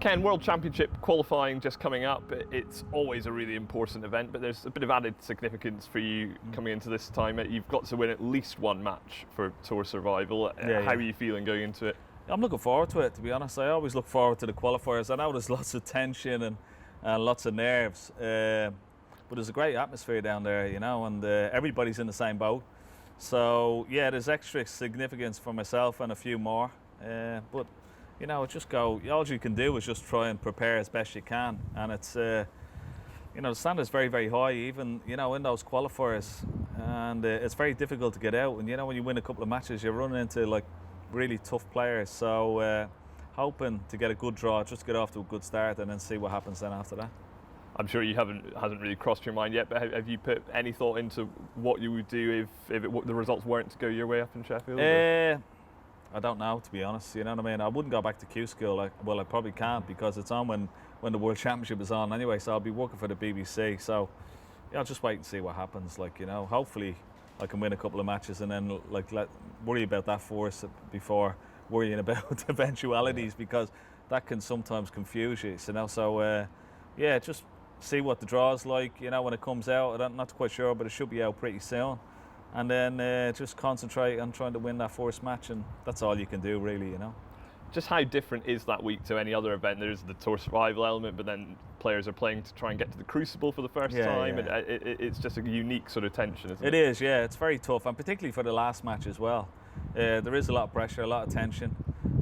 Ken, World Championship qualifying just coming up. It's always a really important event, but there's a bit of added significance for you coming into this time. You've got to win at least one match for Tour survival. How are you feeling going into it? I'm looking forward to it, to be honest. I always look forward to the qualifiers. I know there's lots of tension and lots of nerves, but there's a great atmosphere down there, you know, and everybody's in the same boat. So yeah, there's extra significance for myself and a few more, but you know, all you can do is just try and prepare as best you can, and it's you know, the standard's very, very high, even, you know, in those qualifiers, and it's very difficult to get out. And you know, when you win a couple of matches, you're running into like really tough players. So hoping to get a good draw, just get off to a good start, and then see what happens then after that. I'm sure you hasn't really crossed your mind yet, but have you put any thought into what you would do if the results weren't to go your way up in Sheffield? I don't know, to be honest. You know what I mean? I wouldn't go back to Crucible. Well, I probably can't, because it's on when the World Championship is on anyway. So I'll be working for the BBC. So yeah, I'll just wait and see what happens. Like, you know, hopefully I can win a couple of matches and then like worry about that first before worrying about eventualities, because that can sometimes confuse you. You know, so yeah, just see what the draw's like. You know, when it comes out, I'm not quite sure, but it should be out pretty soon. And then just concentrate on trying to win that first match, and that's all you can do, really, you know. Just how different is that week to any other event? There's the Tour survival element, but then players are playing to try and get to the Crucible for the first time, and it's just a unique sort of tension, isn't it? It is, yeah. It's very tough, and particularly for the last match as well. There is a lot of pressure, a lot of tension.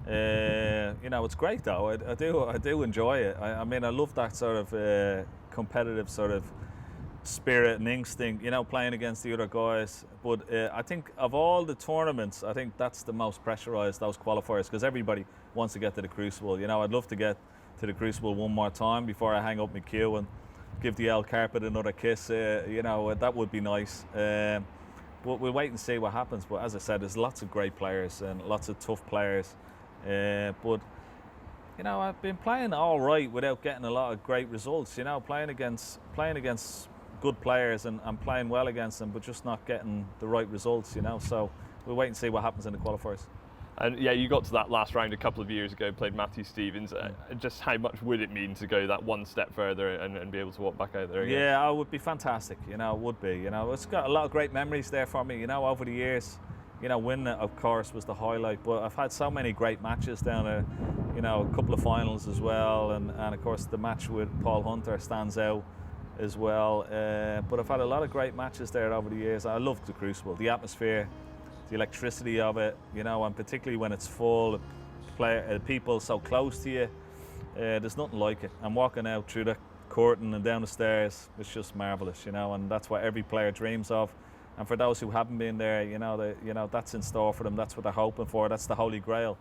You know, it's great though. I do enjoy it. I mean, I love that sort of competitive sort of spirit and instinct, you know, playing against the other guys. But I think of all the tournaments, I think that's the most pressurised, those qualifiers, because everybody wants to get to the Crucible. You know, I'd love to get to the Crucible one more time before I hang up my cue and give the old carpet another kiss. You know, that would be nice. But we'll wait and see what happens. But as I said, there's lots of great players and lots of tough players. But you know, I've been playing all right without getting a lot of great results. You know, playing against good players and playing well against them, but just not getting the right results, you know. So we'll wait and see what happens in the qualifiers. And yeah, you got to that last round a couple of years ago, played Matthew Stevens. Just how much would it mean to go that one step further and be able to walk back out there again? Yeah, it would be fantastic, you know, it would be. You know, it's got a lot of great memories there for me, you know, over the years. You know, winning it, of course, was the highlight, but I've had so many great matches down there, you know, a couple of finals as well, and of course the match with Paul Hunter stands out as well. But I've had a lot of great matches there over the years. I love the Crucible, the atmosphere, the electricity of it, you know, and particularly when it's full, people so close to you, there's nothing like it. And walking out through the curtain and down the stairs, it's just marvellous, you know, and that's what every player dreams of. And for those who haven't been there, you know, that's in store for them. That's what they're hoping for. That's the Holy Grail.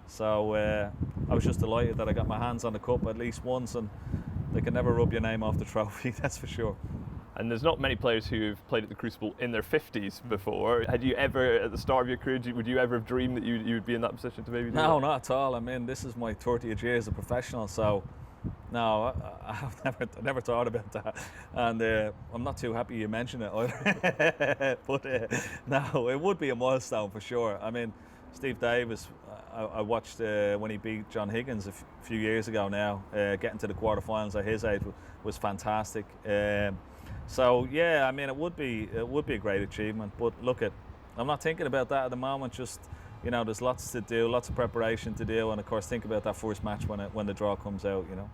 So I was just delighted that I got my hands on the cup at least once, and they can never rub your name off the trophy, that's for sure. And there's not many players who've played at the Crucible in their 50s before. Had you ever, at the start of your career, would you ever have dreamed that you would be in that position to maybe do No, that? not at all. I mean, this is my 30th year as a professional, so no, I've never thought about that. And I'm not too happy you mentioned it either. But no, it would be a milestone for sure. I mean, Steve Davis, I watched when he beat John Higgins a few years ago now, getting to the quarterfinals at his age was fantastic. So yeah, I mean, it would be a great achievement. But look, I'm not thinking about that at the moment. Just, you know, there's lots to do, lots of preparation to do, and of course think about that first match when the draw comes out, you know.